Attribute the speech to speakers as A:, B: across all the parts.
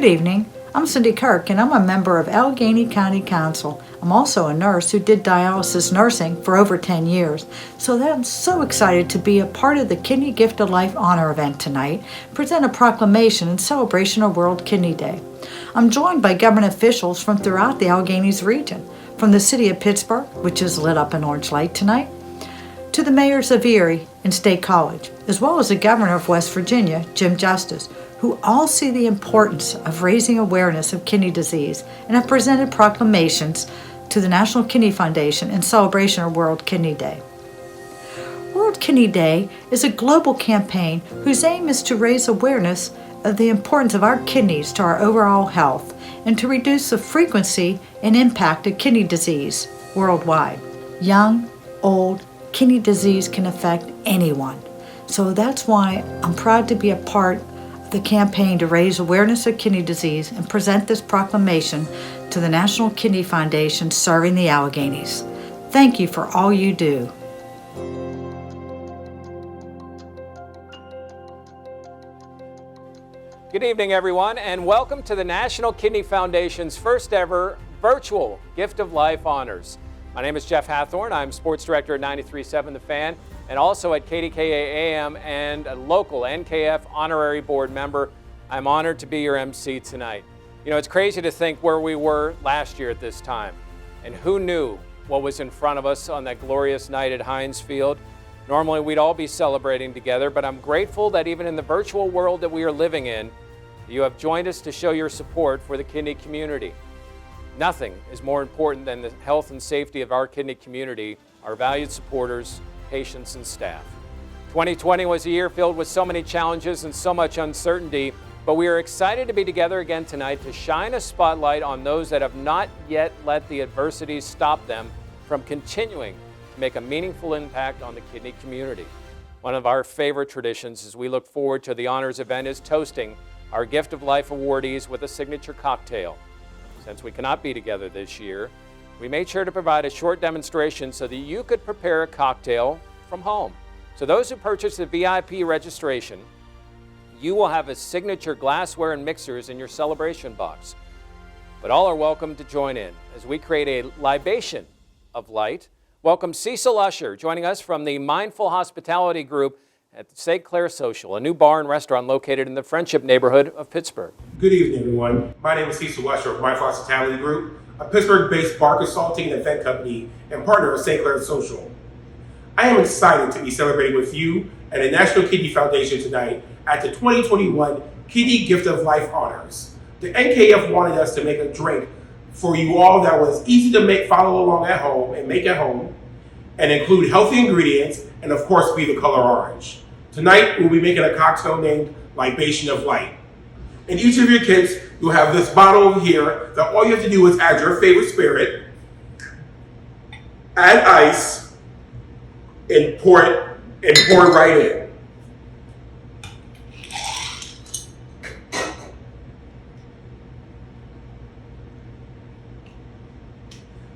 A: Good evening. I'm Cindy Kirk, and I'm a member of Allegheny County Council. I'm also a nurse who did dialysis nursing for over 10 years, so I'm so excited to be a part of the Kidney Gift of Life Honor event tonight, present a proclamation in celebration of World Kidney Day. I'm joined by government officials from throughout the Alleghenies region, from the city of Pittsburgh, which is lit up in orange light tonight, to the mayors of Erie and State College, as well as the governor of West Virginia, Jim Justice, who all see the importance of raising awareness of kidney disease and have presented proclamations to the National Kidney Foundation in celebration of World Kidney Day. World Kidney Day is a global campaign whose aim is to raise awareness of the importance of our kidneys to our overall health and to reduce the frequency and impact of kidney disease worldwide. Young, old, kidney disease can affect anyone. So that's why I'm proud to be a part the campaign to raise awareness of kidney disease and present this proclamation to the National Kidney Foundation serving the Alleghenies. Thank you for all you do.
B: Good evening, everyone, and welcome to the National Kidney Foundation's first ever virtual Gift of Life Honors. My name is Jeff Hathorn. I'm sports director at 93.7 The Fan and also at KDKA AM and a local NKF honorary board member. I'm honored to be your MC tonight. You know, it's crazy to think where we were last year at this time, and who knew what was in front of us on that glorious night at Heinz Field. Normally we'd all be celebrating together, but I'm grateful that even in the virtual world that we are living in, you have joined us to show your support for the kidney community. Nothing is more important than the health and safety of our kidney community, our valued supporters, patients, and staff. 2020 was a year filled with so many challenges and so much uncertainty, but we are excited to be together again tonight to shine a spotlight on those that have not yet let the adversities stop them from continuing to make a meaningful impact on the kidney community. One of our favorite traditions as we look forward to the honors event is toasting our Gift of Life awardees with a signature cocktail. Since we cannot be together this year, we made sure to provide a short demonstration so that you could prepare a cocktail from home. So those who purchase the VIP registration, you will have a signature glassware and mixers in your celebration box. But all are welcome to join in as we create a libation of light. Welcome Cecil Usher, joining us from the Mindful Hospitality Group. at the St. Clair Social, a new bar and restaurant located in the Friendship neighborhood of Pittsburgh.
C: Good evening, everyone. My name is Cecil Wesher of Mindful Hospitality Group, a Pittsburgh-based bar consulting and event company and partner of St. Clair Social. I am excited to be celebrating with you and the National Kidney Foundation tonight at the 2021 Kidney Gift of Life Honors. The NKF wanted us to make a drink for you all that was easy to make, follow along at home, and make at home, and include healthy ingredients, and of course be the color orange. Tonight, we'll be making a cocktail named Libation of Light. In each of your kits, you'll have this bottle over here that all you have to do is add your favorite spirit, add ice, and pour it right in.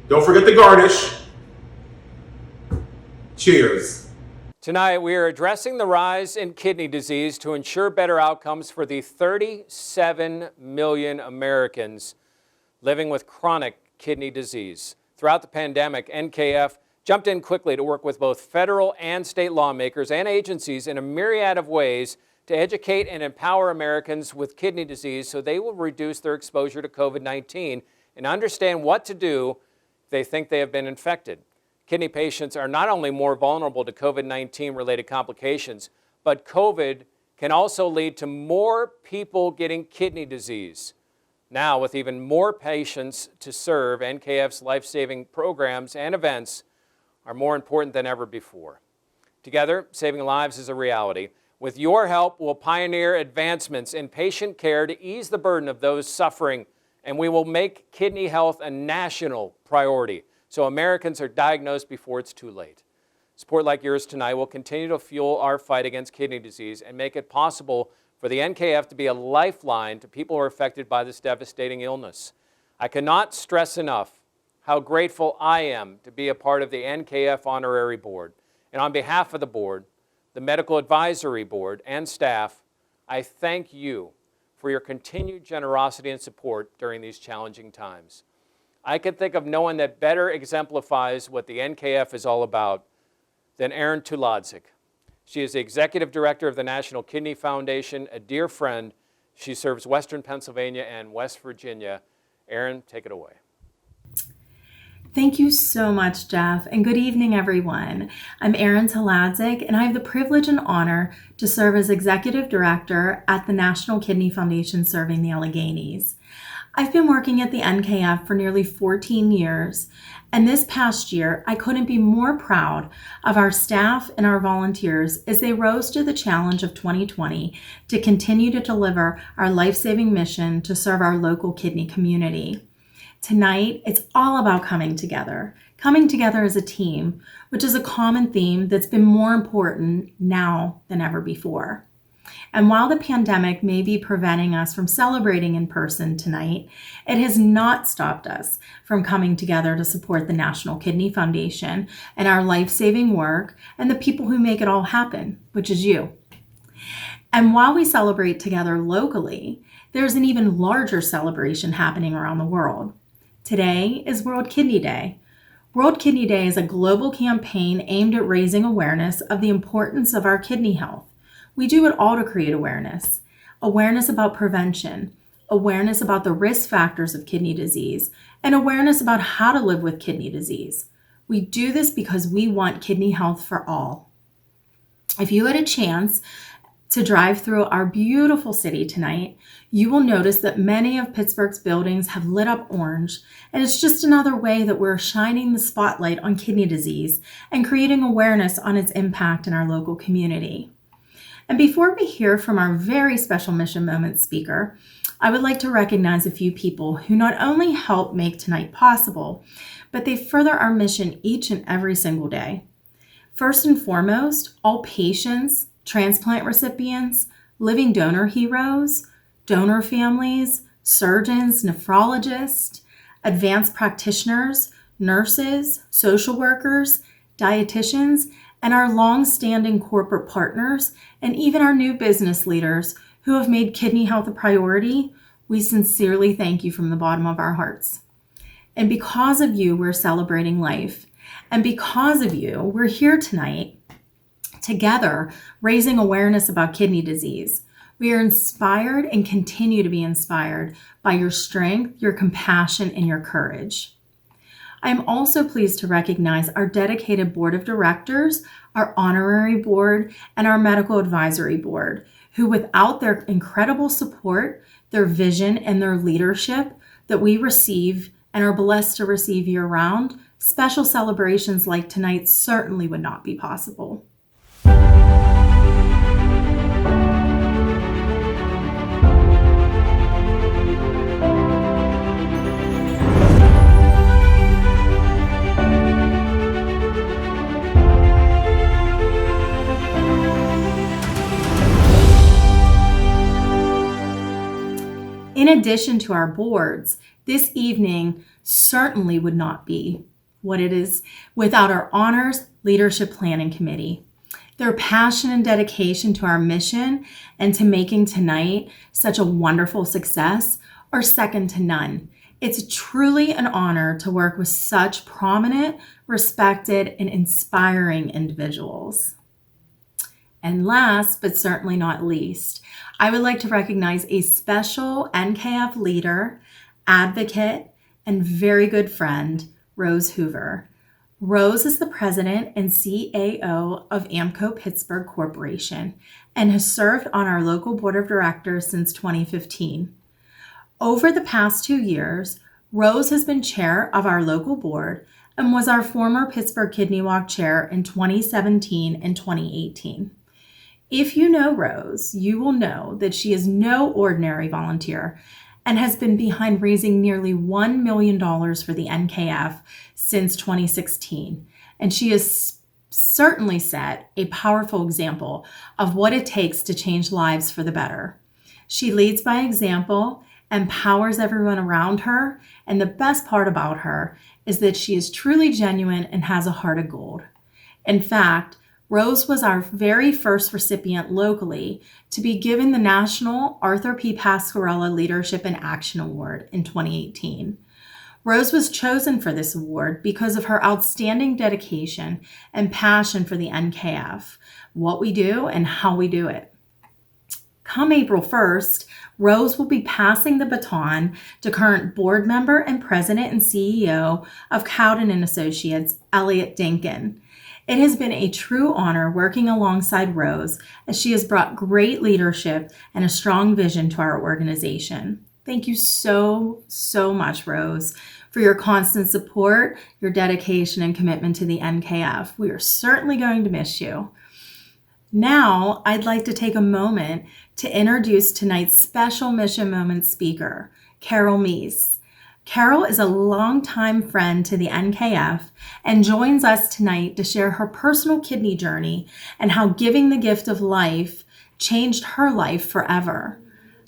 C: Don't forget the garnish. Cheers.
B: Tonight, we are addressing the rise in kidney disease to ensure better outcomes for the 37 million Americans living with chronic kidney disease. Throughout the pandemic, NKF jumped in quickly to work with both federal and state lawmakers and agencies in a myriad of ways to educate and empower Americans with kidney disease so they will reduce their exposure to COVID-19 and understand what to do if they think they have been infected. Kidney patients are not only more vulnerable to COVID-19 related complications, but COVID can also lead to more people getting kidney disease. Now, with even more patients to serve, NKF's life-saving programs and events are more important than ever before. Together, saving lives is a reality. With your help, we'll pioneer advancements in patient care to ease the burden of those suffering, and we will make kidney health a national priority so Americans are diagnosed before it's too late. Support like yours tonight will continue to fuel our fight against kidney disease and make it possible for the NKF to be a lifeline to people who are affected by this devastating illness. I cannot stress enough how grateful I am to be a part of the NKF Honorary Board. And on behalf of the board, the Medical Advisory Board, and staff, I thank you for your continued generosity and support during these challenging times. I can think of no one that better exemplifies what the NKF is all about than Erin Tuladzik. She is the Executive Director of the National Kidney Foundation, a dear friend. She serves Western Pennsylvania and West Virginia. Erin, take it away.
D: Thank you so much, Jeff, and good evening, everyone. I'm Erin Tuladzik, and I have the privilege and honor to serve as Executive Director at the National Kidney Foundation serving the Alleghenies. I've been working at the NKF for nearly 14 years, and this past year, I couldn't be more proud of our staff and our volunteers as they rose to the challenge of 2020 to continue to deliver our life-saving mission to serve our local kidney community. Tonight, it's all about coming together as a team, which is a common theme that's been more important now than ever before. And while the pandemic may be preventing us from celebrating in person tonight, it has not stopped us from coming together to support the National Kidney Foundation and our life-saving work and the people who make it all happen, which is you. And while we celebrate together locally, there's an even larger celebration happening around the world. Today is World Kidney Day. World Kidney Day is a global campaign aimed at raising awareness of the importance of our kidney health. We do it all to create awareness about prevention, awareness about the risk factors of kidney disease, and awareness about how to live with kidney disease. We do this because we want kidney health for all. If you had a chance to drive through our beautiful city tonight, you will notice that many of Pittsburgh's buildings have lit up orange, and it's just another way that we're shining the spotlight on kidney disease and creating awareness on its impact in our local community. And before we hear from our very special Mission Moment speaker, I would like to recognize a few people who not only help make tonight possible, but they further our mission each and every single day. First and foremost, all patients, transplant recipients, living donor heroes, donor families, surgeons, nephrologists, advanced practitioners, nurses, social workers, dietitians, and our long-standing corporate partners, and even our new business leaders who have made kidney health a priority. We sincerely thank you from the bottom of our hearts. And because of you, we're celebrating life. And because of you, we're here tonight together raising awareness about kidney disease. We are inspired and continue to be inspired by your strength, your compassion, and your courage. I am also pleased to recognize our dedicated board of directors, our honorary board, and our medical advisory board, who without their incredible support, their vision, and their leadership that we receive and are blessed to receive year-round, special celebrations like tonight certainly would not be possible. In addition to our boards, this evening certainly would not be what it is without our Honors Leadership Planning Committee. Their passion and dedication to our mission and to making tonight such a wonderful success are second to none. It's truly an honor to work with such prominent, respected, and inspiring individuals. And last, but certainly not least, I would like to recognize a special NKF leader, advocate, and very good friend, Rose Hoover. Rose is the president and CAO of AMCO Pittsburgh Corporation and has served on our local board of directors since 2015. Over the past 2 years, Rose has been chair of our local board and was our former Pittsburgh Kidney Walk chair in 2017 and 2018. If you know Rose, you will know that she is no ordinary volunteer and has been behind raising nearly $1 million for the NKF since 2016. And she has certainly set a powerful example of what it takes to change lives for the better. She leads by example, empowers everyone around her, and the best part about her is that she is truly genuine and has a heart of gold. In fact, Rose was our very first recipient locally to be given the National Arthur P. Pasquarella Leadership in Action Award in 2018. Rose was chosen for this award because of her outstanding dedication and passion for the NKF, what we do and how we do it. Come April 1st, Rose will be passing the baton to current board member and president and CEO of Cowden & Associates, Elliot Dinkin. It has been a true honor working alongside Rose as she has brought great leadership and a strong vision to our organization. Thank you so much, Rose, for your constant support, your dedication, and commitment to the NKF. We are certainly going to miss you. Now, I'd like to take a moment to introduce tonight's special Mission Moment speaker, Carol Meese. Carol is a longtime friend to the NKF and joins us tonight to share her personal kidney journey and how giving the gift of life changed her life forever.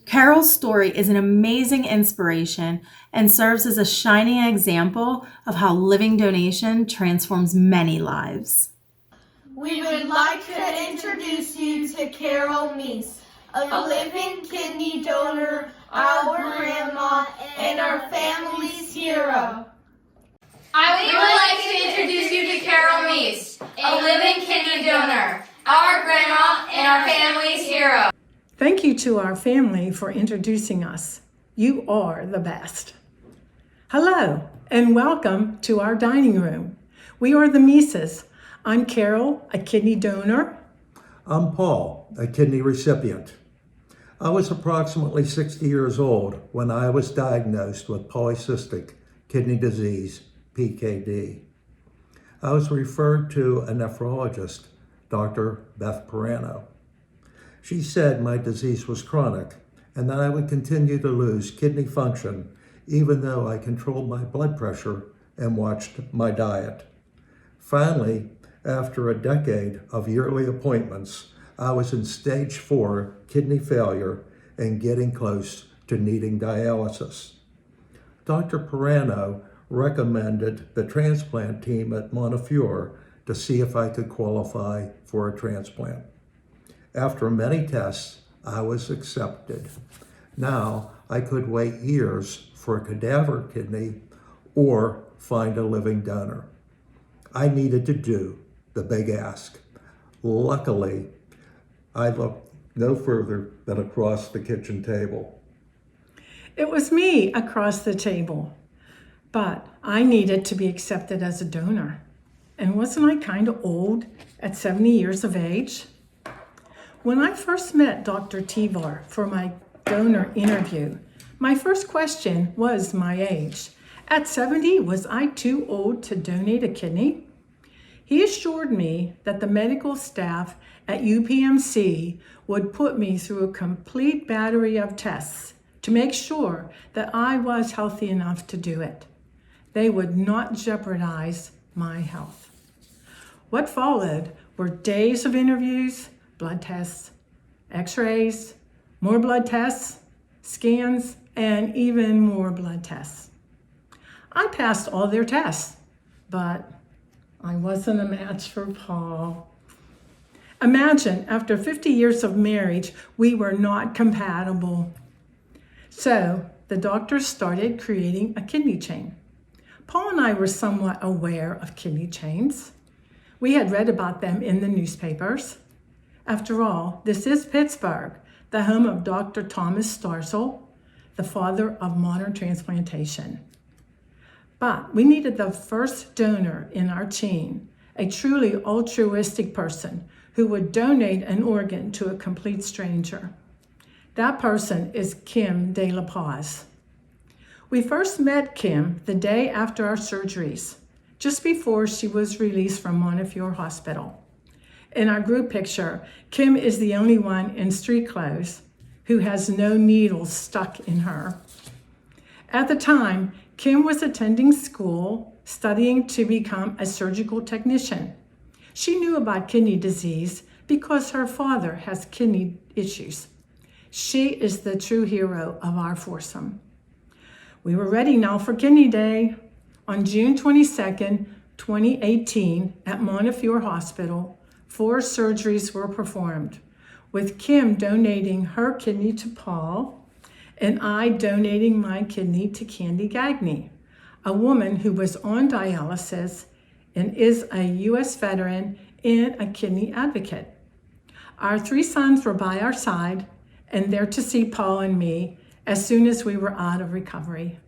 D: Carol's story is an amazing inspiration and serves as a shining example of how living donation transforms many lives.
E: We would like to introduce you to Carol Meese, a living kidney donor, our grandma, and our family's hero.
F: We would like to introduce you to Carol Meese, a living kidney donor, our grandma, and our family's hero.
G: Thank you to our family for introducing us. You are the best. Hello, and welcome to our dining room. We are the Meeses. I'm Carol, a kidney donor.
H: I'm Paul, a kidney recipient. I was approximately 60 years old when I was diagnosed with polycystic kidney disease, PKD. I was referred to a nephrologist, Dr. Beth Perano. She said my disease was chronic and that I would continue to lose kidney function even though I controlled my blood pressure and watched my diet. Finally, after a decade of yearly appointments, I was in stage 4 kidney failure and getting close to needing dialysis. Dr. Perano recommended the transplant team at Montefiore to see if I could qualify for a transplant. After many tests, I was accepted. Now I could wait years for a cadaver kidney or find a living donor. I needed to do the big ask, Luckily, I looked no further than across the kitchen table.
G: It was me across the table, but I needed to be accepted as a donor. And wasn't I kind of old at 70 years of age? When I first met Dr. Tivar for my donor interview, my first question was my age. At 70, was I too old to donate a kidney? He assured me that the medical staff at UPMC would put me through a complete battery of tests to make sure that I was healthy enough to do it. They would not jeopardize my health. What followed were days of interviews, blood tests, x-rays, more blood tests, scans, and even more blood tests. I passed all their tests, but I wasn't a match for Paul. Imagine, after 50 years of marriage, we were not compatible. So the doctors started creating a kidney chain. Paul and I were somewhat aware of kidney chains. We had read about them in the newspapers. After all, this is Pittsburgh, the home of Dr. Thomas Starzl, the father of modern transplantation. But we needed the first donor in our chain, a truly altruistic person who would donate an organ to a complete stranger. That person is Kim De La Paz. We first met Kim the day after our surgeries, just before she was released from Montefiore Hospital. In our group picture, Kim is the only one in street clothes who has no needles stuck in her. At the time, Kim was attending school, studying to become a surgical technician. She knew about kidney disease because her father has kidney issues. She is the true hero of our foursome. We were ready now for Kidney Day. On June 22nd, 2018, at Montefiore Hospital, 4 surgeries were performed, with Kim donating her kidney to Paul and I donating my kidney to Candy Gagne, a woman who was on dialysis and is a U.S. veteran and a kidney advocate. Our 3 sons were by our side and there to see Paul and me as soon as we were out of recovery.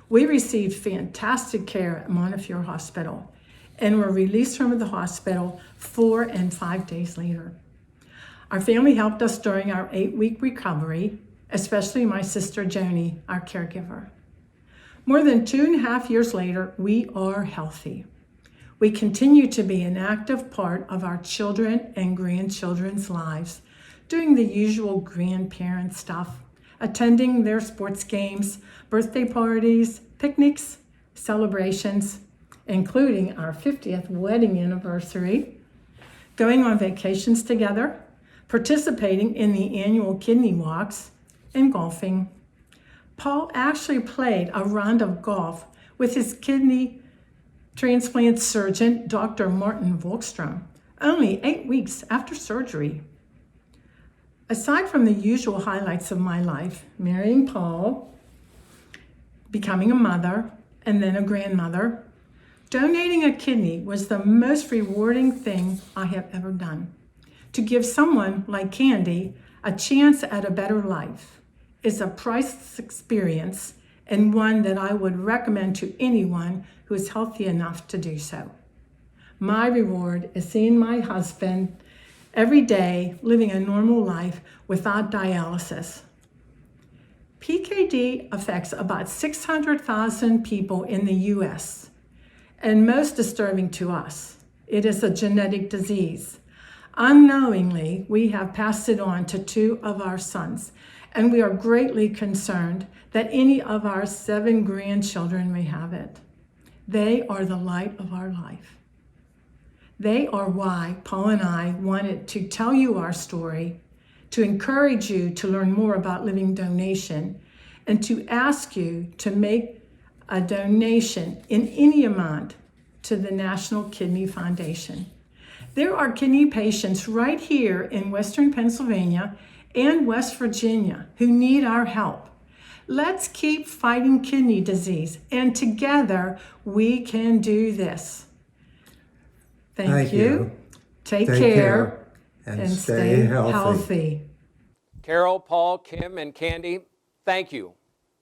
G: We received fantastic care at Montefiore Hospital and were released from the hospital 4 and 5 days later. Our family helped us during our 8-week recovery, especially my sister Joni, our caregiver. More than 2.5 years later, we are healthy. We continue to be an active part of our children and grandchildren's lives, doing the usual grandparent stuff, attending their sports games, birthday parties, picnics, celebrations, including our 50th wedding anniversary, going on vacations together, participating in the annual kidney walks, and golfing. Paul actually played a round of golf with his kidney transplant surgeon, Dr. Martin Volkstrom, only 8 weeks after surgery. Aside from the usual highlights of my life, marrying Paul, becoming a mother, and then a grandmother, donating a kidney was the most rewarding thing I have ever done. To give someone like Candy a chance at a better life is a priceless experience and one that I would recommend to anyone who is healthy enough to do so. My reward is seeing my husband every day living a normal life without dialysis. PKD affects about 600,000 people in the US, and most disturbing to us, it is a genetic disease. Unknowingly, we have passed it on to 2 of our sons, and we are greatly concerned that any of our 7 grandchildren may have it. They are the light of our life. They are why Paul and I wanted to tell you our story, to encourage you to learn more about living donation, and to ask you to make a donation in any amount to the National Kidney Foundation. There are kidney patients right here in Western Pennsylvania and West Virginia who need our help. Let's keep fighting kidney disease, and together we can do this. Thank you. Take
H: Take
G: care
H: care
G: and stay healthy.
B: Carol, Paul, Kim, and Candy, thank you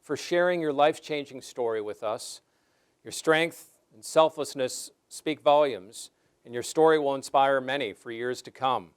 B: for sharing your life-changing story with us. Your strength and selflessness speak volumes, and your story will inspire many for years to come.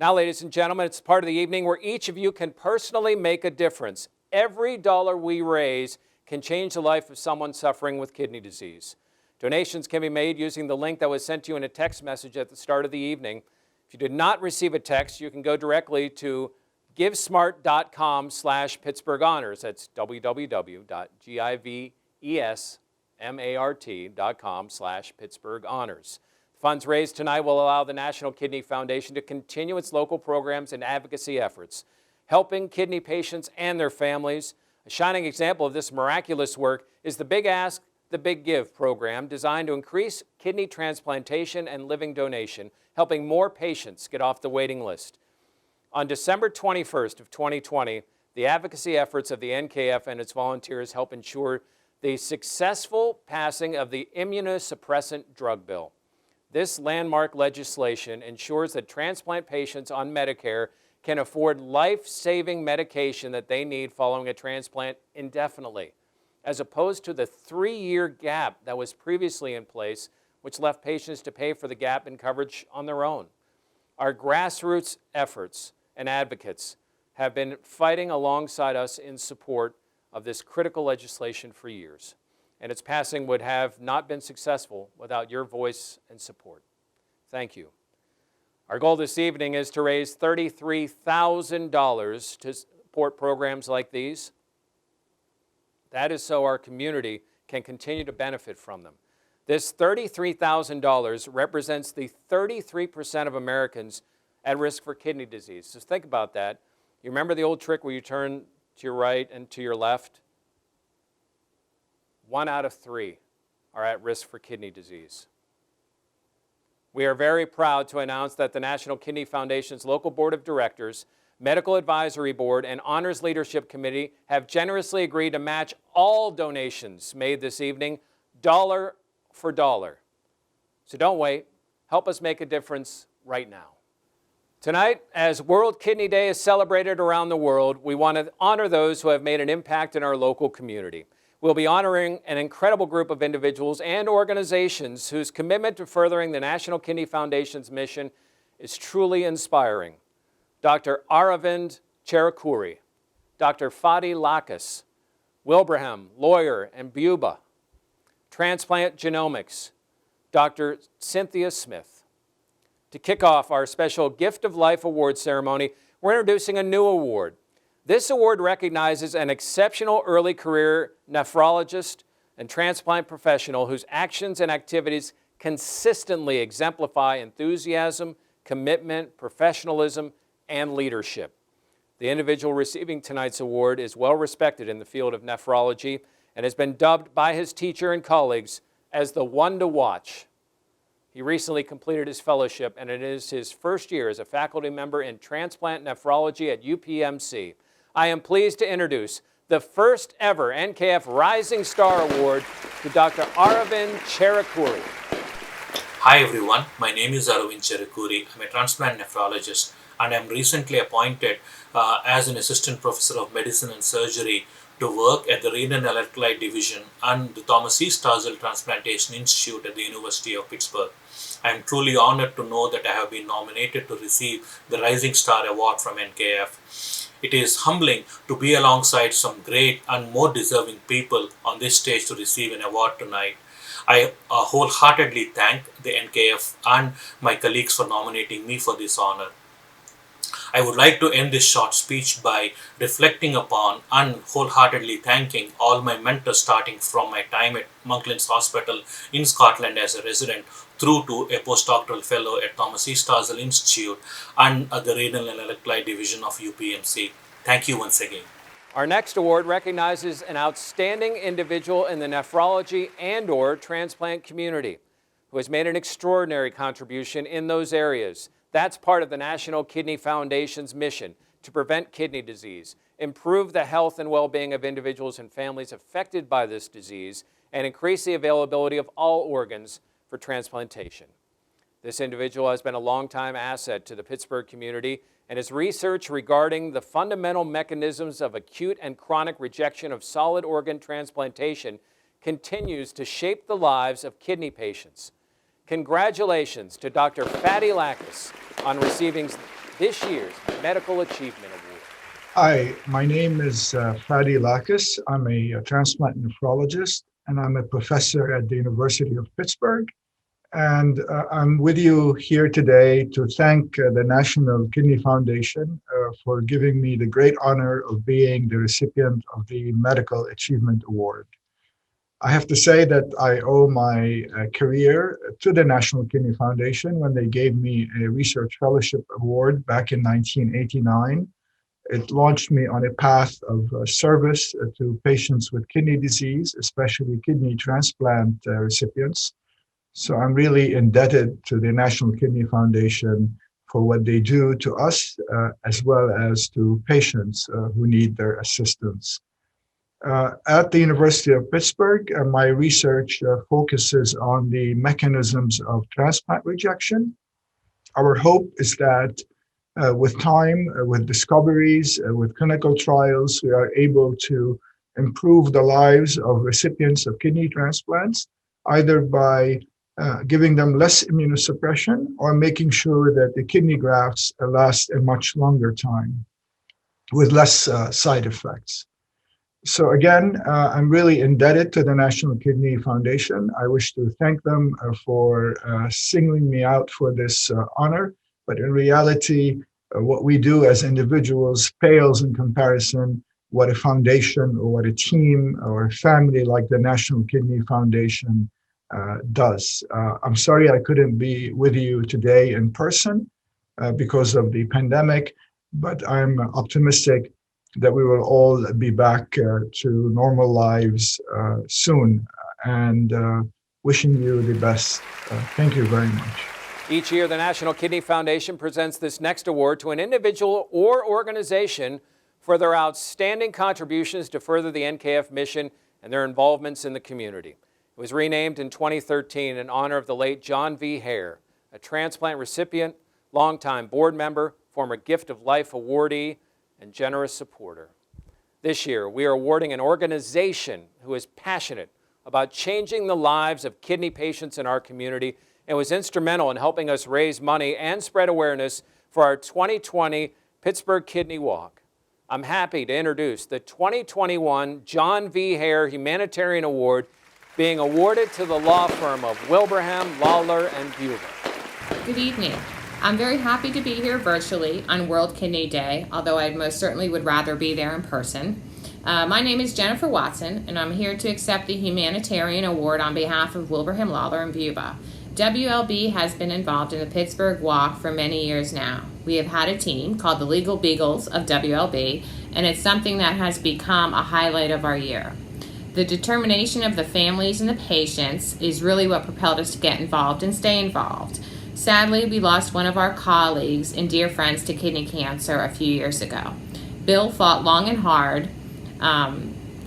B: Now, ladies and gentlemen, it's part of the evening where each of you can personally make a difference. Every dollar we raise can change the life of someone suffering with kidney disease. Donations can be made using the link that was sent to you in a text message at the start of the evening. If you did not receive a text, you can go directly to givesmart.com/Pittsburgh Honors. That's www.givesmart.com/Pittsburgh Honors. The funds raised tonight will allow the National Kidney Foundation to continue its local programs and advocacy efforts, helping kidney patients and their families. A shining example of this miraculous work is the Big Ask, the Big Give program, designed to increase kidney transplantation and living donation, helping more patients get off the waiting list. On December 21st of 2020, the advocacy efforts of the NKF and its volunteers help ensure the successful passing of the immunosuppressant drug bill. This landmark legislation ensures that transplant patients on Medicare can afford life-saving medication that they need following a transplant indefinitely, as opposed to the 3-year gap that was previously in place, which left patients to pay for the gap in coverage on their own. Our grassroots efforts and advocates have been fighting alongside us in support of this critical legislation for years, and its passing would have not been successful without your voice and support. Thank you. Our goal this evening is to raise $33,000 to support programs like these. That is so our community can continue to benefit from them. This $33,000 represents the 33% of Americans at risk for kidney disease. Just think about that. You remember the old trick where you turn to your right and to your left? 1 out of 3 are at risk for kidney disease. We are very proud to announce that the National Kidney Foundation's local board of directors, medical advisory board, and honors leadership committee have generously agreed to match all donations made this evening, dollar for dollar. So don't wait. Help us make a difference right now. Tonight, as World Kidney Day is celebrated around the world, we want to honor those who have made an impact in our local community. We'll be honoring an incredible group of individuals and organizations whose commitment to furthering the National Kidney Foundation's mission is truly inspiring. Dr. Aravind Cherakuri, Dr. Fadi Lakas, Wilbraham, lawyer, and Buba, Transplant Genomics, Dr. Cynthia Smith. To kick off our special Gift of Life Award ceremony, we're introducing a new award. This award recognizes an exceptional early career nephrologist and transplant professional whose actions and activities consistently exemplify enthusiasm, commitment, professionalism, and leadership. The individual receiving tonight's award is well respected in the field of nephrology and has been dubbed by his teacher and colleagues as the one to watch. He recently completed his fellowship, and it is his first year as a faculty member in transplant nephrology at UPMC. I am pleased to introduce the first ever NKF Rising Star Award to Dr. Aravind Cherakuri.
I: Hi everyone, my name is Aravind Cherakuri. I'm a transplant nephrologist and I'm recently appointed as an assistant professor of medicine and surgery to work at the Renal Electrolyte Division and the Thomas E. Starzl Transplantation Institute at the University of Pittsburgh. I am truly honored to know that I have been nominated to receive the Rising Star Award from NKF. It is humbling to be alongside some great and more deserving people on this stage to receive an award tonight. I wholeheartedly thank the NKF and my colleagues for nominating me for this honor. I would like to end this short speech by reflecting upon and wholeheartedly thanking all my mentors, starting from my time at Monklands Hospital in Scotland as a resident through to a postdoctoral fellow at Thomas E. Starzl Institute and at the Renal and Electrolyte Division of UPMC. Thank you once again.
B: Our next award recognizes an outstanding individual in the nephrology and/or transplant community who has made an extraordinary contribution in those areas. That's part of the National Kidney Foundation's mission to prevent kidney disease, improve the health and well-being of individuals and families affected by this disease, and increase the availability of all organs for transplantation. This individual has been a longtime asset to the Pittsburgh community, and his research regarding the fundamental mechanisms of acute and chronic rejection of solid organ transplantation continues to shape the lives of kidney patients. Congratulations to Dr. Fadi Lakis on receiving this year's Medical Achievement Award.
J: Hi, my name is Fadi Lakis. I'm a transplant nephrologist, and I'm a professor at the University of Pittsburgh. And I'm with you here today to thank the National Kidney Foundation for giving me the great honor of being the recipient of the Medical Achievement Award. I have to say that I owe my career to the National Kidney Foundation when they gave me a research fellowship award back in 1989. It launched me on a path of service to patients with kidney disease, especially kidney transplant recipients. So I'm really indebted to the National Kidney Foundation for what they do to us, as well as to patients who need their assistance. At the University of Pittsburgh, my research focuses on the mechanisms of transplant rejection. Our hope is that with time, with discoveries, with clinical trials, we are able to improve the lives of recipients of kidney transplants, either by giving them less immunosuppression or making sure that the kidney grafts last a much longer time with less side effects. So again, I'm really indebted to the National Kidney Foundation. I wish to thank them for singling me out for this honor. But in reality, what we do as individuals pales in comparison what a foundation or what a team or a family like the National Kidney Foundation does. I'm sorry I couldn't be with you today in person because of the pandemic, but I'm optimistic that we will all be back to normal lives soon, and wishing you the best. Thank you very much.
B: Each year, the National Kidney Foundation presents this next award to an individual or organization for their outstanding contributions to further the NKF mission and their involvements in the community. It was renamed in 2013 in honor of the late John V. Hare, a transplant recipient, longtime board member, former Gift of Life awardee, and generous supporter. This year, we are awarding an organization who is passionate about changing the lives of kidney patients in our community and was instrumental in helping us raise money and spread awareness for our 2020 Pittsburgh Kidney Walk. I'm happy to introduce the 2021 John V. Hare Humanitarian Award being awarded to the law firm of Wilbraham, Lawler, and Buba.
K: Good evening. I'm very happy to be here virtually on World Kidney Day, although I most certainly would rather be there in person. My name is Jennifer Watson, and I'm here to accept the Humanitarian Award on behalf of Wilbraham, Lawler, and Buba. WLB has been involved in the Pittsburgh Walk for many years now. We have had a team called the Legal Beagles of WLB, and it's something that has become a highlight of our year. The determination of the families and the patients is really what propelled us to get involved and stay involved. Sadly, we lost one of our colleagues and dear friends to kidney cancer a few years ago. Bill fought long and hard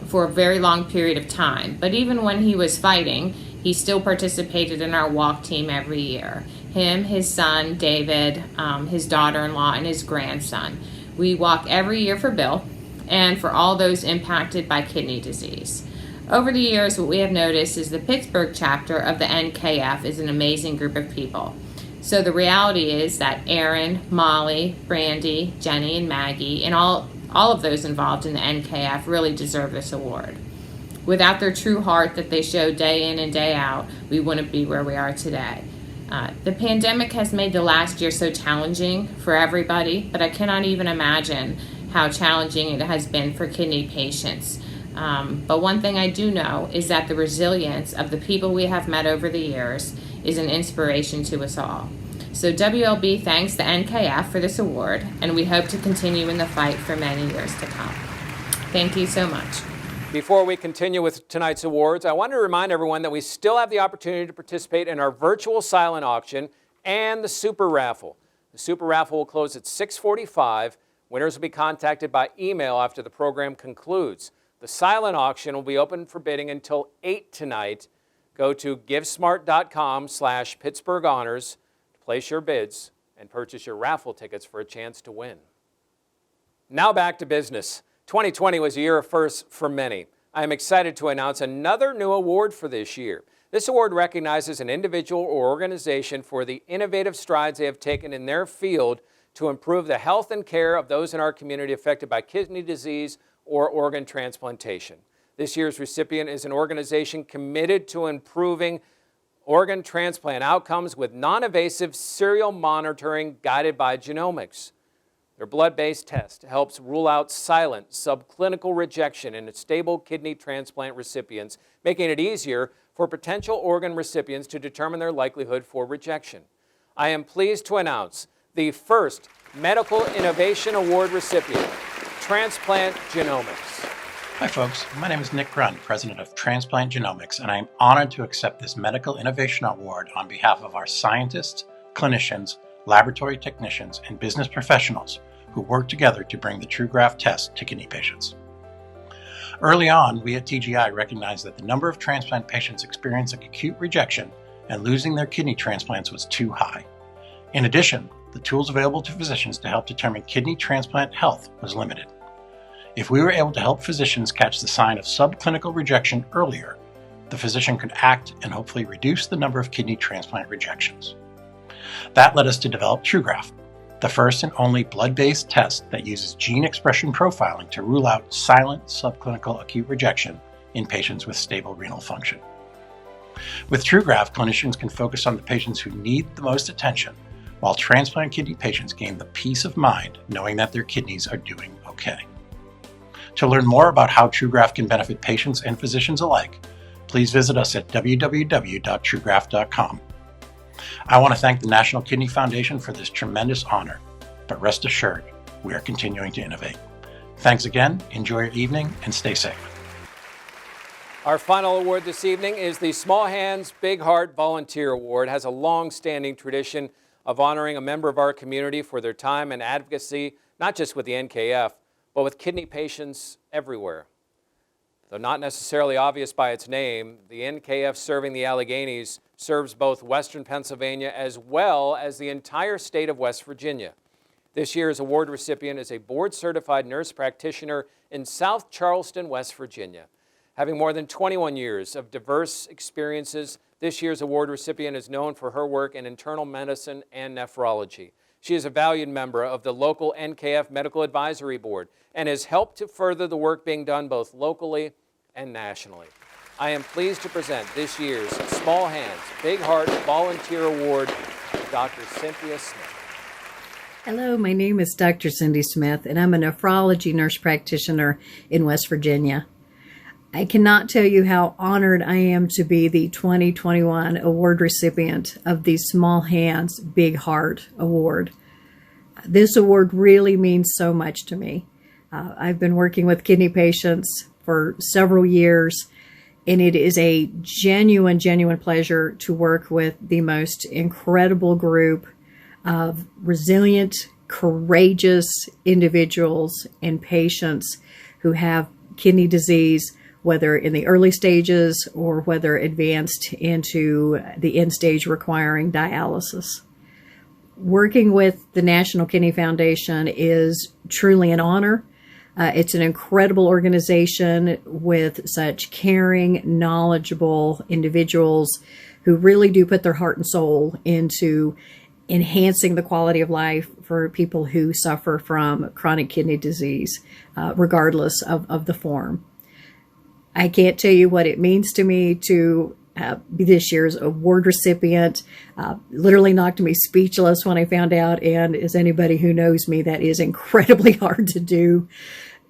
K: for a very long period of time, but even when he was fighting, he still participated in our walk team every year. Him, his son, David, his daughter-in-law, and his grandson. We walk every year for Bill and for all those impacted by kidney disease. Over the years, what we have noticed is the Pittsburgh chapter of the NKF is an amazing group of people. So the reality is that Aaron, Molly, Brandy, Jenny, and Maggie, and all of those involved in the NKF really deserve this award. Without their true heart that they show day in and day out, we wouldn't be where we are today. The pandemic has made the last year so challenging for everybody, but I cannot even imagine how challenging it has been for kidney patients. But one thing I do know is that the resilience of the people we have met over the years is an inspiration to us all. So WLB thanks the NKF for this award, and we hope to continue in the fight for many years to come. Thank you so much.
B: Before we continue with tonight's awards, I want to remind everyone that we still have the opportunity to participate in our virtual silent auction and the Super Raffle. The Super Raffle will close at 6:45. Winners will be contacted by email after the program concludes. The silent auction will be open for bidding until 8 tonight. Go to givesmart.com/Pittsburgh Honors to Place your bids and purchase your raffle tickets for a chance to win. Now back to business. 2020 was a year of firsts for many. I am excited to announce another new award for this year. This award recognizes an individual or organization for the innovative strides they have taken in their field to improve the health and care of those in our community affected by kidney disease or organ transplantation. This year's recipient is an organization committed to improving organ transplant outcomes with non-invasive serial monitoring guided by genomics. Their blood-based test helps rule out silent subclinical rejection in stable kidney transplant recipients, making it easier for potential organ recipients to determine their likelihood for rejection. I am pleased to announce the first Medical Innovation Award recipient, Transplant Genomics.
L: Hi folks, my name is Nick Grund, President of Transplant Genomics, and I am honored to accept this Medical Innovation Award on behalf of our scientists, clinicians, laboratory technicians, and business professionals who work together to bring the TrueGraft test to kidney patients. Early on, we at TGI recognized that the number of transplant patients experiencing acute rejection and losing their kidney transplants was too high. In addition, the tools available to physicians to help determine kidney transplant health was limited. If we were able to help physicians catch the sign of subclinical rejection earlier, the physician could act and hopefully reduce the number of kidney transplant rejections. That led us to develop TrueGraft, the first and only blood-based test that uses gene expression profiling to rule out silent subclinical acute rejection in patients with stable renal function. With TrueGraft, clinicians can focus on the patients who need the most attention, while transplant kidney patients gain the peace of mind knowing that their kidneys are doing okay. To learn more about how TrueGraft can benefit patients and physicians alike, please visit us at www.truegraft.com. I want to thank the National Kidney Foundation for this tremendous honor, but rest assured, we are continuing to innovate. Thanks again, enjoy your evening, and stay safe.
B: Our final award this evening is the Small Hands, Big Heart Volunteer Award. It has a long-standing tradition of honoring a member of our community for their time and advocacy, not just with the NKF, but with kidney patients everywhere. Though not necessarily obvious by its name, the NKF serving the Alleghenies serves both Western Pennsylvania as well as the entire state of West Virginia. This year's award recipient is a board-certified nurse practitioner in South Charleston, West Virginia. Having more than 21 years of diverse experiences, this year's award recipient is known for her work in internal medicine and nephrology. She is a valued member of the local NKF Medical Advisory Board and has helped to further the work being done both locally and nationally. I am pleased to present this year's Small Hands, Big Heart Volunteer Award to Dr. Cynthia Smith.
M: Hello, my name is Dr. Cindy Smith, and I'm a nephrology nurse practitioner in West Virginia. I cannot tell you how honored I am to be the 2021 award recipient of the Small Hands, Big Heart Award. This award really means so much to me. I've been working with kidney patients for several years, and it is a genuine pleasure to work with the most incredible group of resilient, courageous individuals and patients who have kidney disease, whether in the early stages or whether advanced into the end stage requiring dialysis. Working with the National Kidney Foundation is truly an honor. It's an incredible organization with such caring, knowledgeable individuals who really do put their heart and soul into enhancing the quality of life for people who suffer from chronic kidney disease, regardless of the form. I can't tell you what it means to me to be this year's award recipient. Literally knocked me speechless when I found out, and as anybody who knows me, that is incredibly hard to do.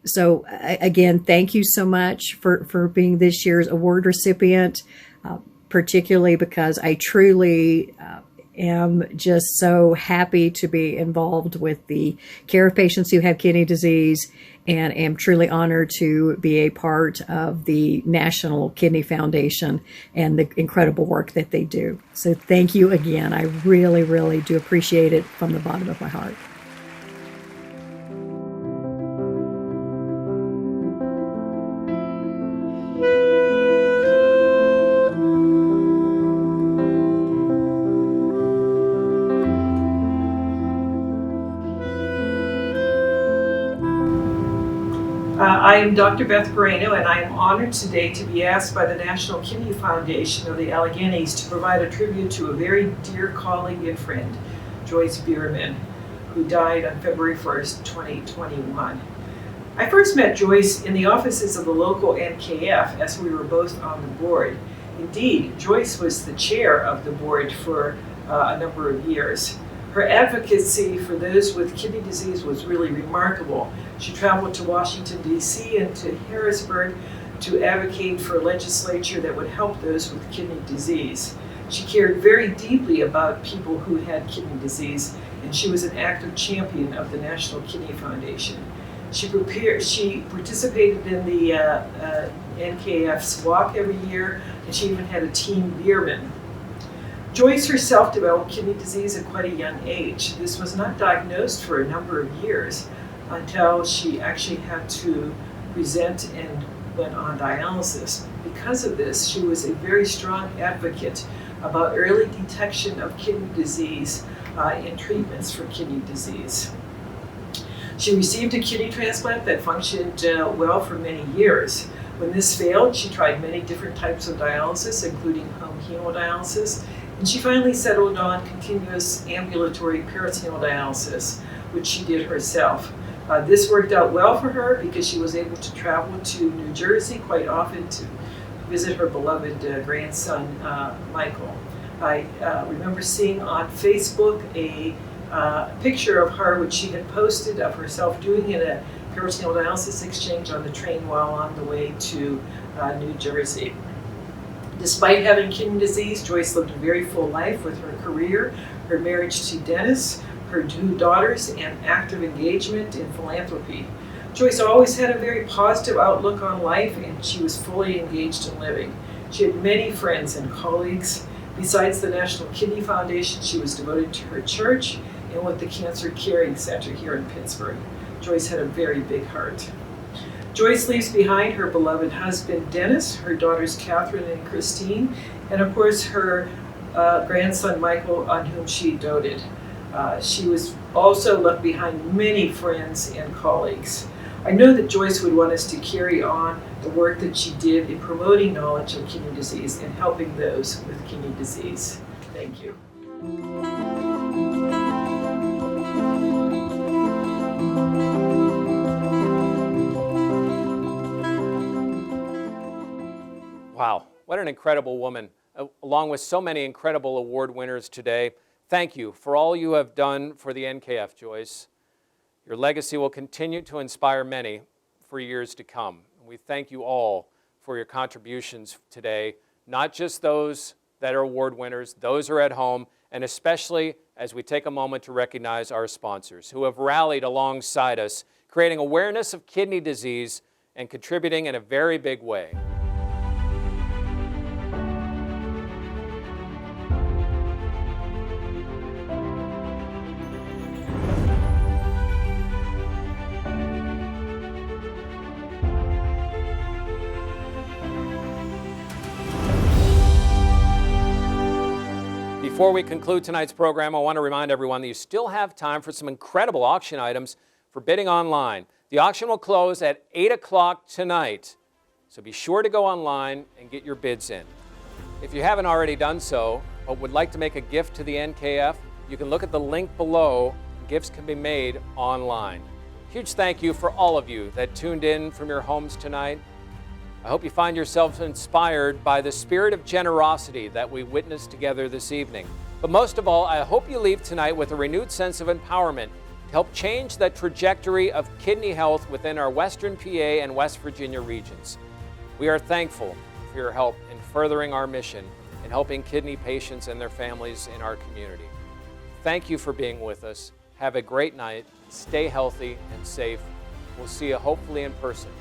M: So again, thank you so much for being this year's award recipient, particularly because I truly am just so happy to be involved with the care of patients who have kidney disease, and am truly honored to be a part of the National Kidney Foundation and the incredible work that they do. So thank you again. I really do appreciate it from the bottom of my heart.
N: am Dr. Beth Moreno, and I am honored today to be asked by the National Kidney Foundation of the Alleghenies to provide a tribute to a very dear colleague and friend, Joyce Bierman, who died on February 1st, 2021. I first met Joyce in the offices of the local NKF as we were both on the board. Indeed, Joyce was the chair of the board for a number of years. Her advocacy for those with kidney disease was really remarkable. She traveled to Washington, D.C. and to Harrisburg to advocate for legislature that would help those with kidney disease. She cared very deeply about people who had kidney disease, and she was an active champion of the National Kidney Foundation. She participated in the NKF's walk every year, and she even had a Team Bierman. Joyce herself developed kidney disease at quite a young age. This was not diagnosed for a number of years until she actually had to present and went on dialysis. Because of this, she was a very strong advocate about early detection of kidney disease and treatments for kidney disease. She received a kidney transplant that functioned well for many years. When this failed, she tried many different types of dialysis, including home hemodialysis, and she finally settled on continuous ambulatory peritoneal dialysis, which she did herself. This worked out well for her because she was able to travel to New Jersey quite often to visit her beloved grandson, Michael. I remember seeing on Facebook a picture of her, which she had posted of herself doing a peritoneal dialysis exchange on the train while on the way to New Jersey. Despite having kidney disease, Joyce lived a very full life with her career, her marriage to Dennis, her 2 daughters, and active engagement in philanthropy. Joyce always had a very positive outlook on life, and she was fully engaged in living. She had many friends and colleagues. Besides the National Kidney Foundation, she was devoted to her church and with the Cancer Caring Center here in Pittsburgh. Joyce had a very big heart. Joyce leaves behind her beloved husband, Dennis, her daughters, Catherine and Christine, and of course her grandson, Michael, on whom she doted. She was also left behind many friends and colleagues. I know that Joyce would want us to carry on the work that she did in promoting knowledge of kidney disease and helping those with kidney disease. Thank you.
B: Wow, what an incredible woman, along with so many incredible award winners today. Thank you for all you have done for the NKF, Joyce. Your legacy will continue to inspire many for years to come. We thank you all for your contributions today, not just those that are award winners, those who are at home, and especially as we take a moment to recognize our sponsors who have rallied alongside us, creating awareness of kidney disease and contributing in a very big way. Before we conclude tonight's program, I want to remind everyone that you still have time for some incredible auction items for bidding online. The auction will close at 8 o'clock tonight, so be sure to go online and get your bids in. If you haven't already done so, but would like to make a gift to the NKF, you can look at the link below. Gifts can be made online. Huge thank you for all of you that tuned in from your homes tonight. I hope you find yourselves inspired by the spirit of generosity that we witnessed together this evening. But most of all, I hope you leave tonight with a renewed sense of empowerment to help change the trajectory of kidney health within our Western PA and West Virginia regions. We are thankful for your help in furthering our mission in helping kidney patients and their families in our community. Thank you for being with us. Have a great night. Stay healthy and safe. We'll see you hopefully in person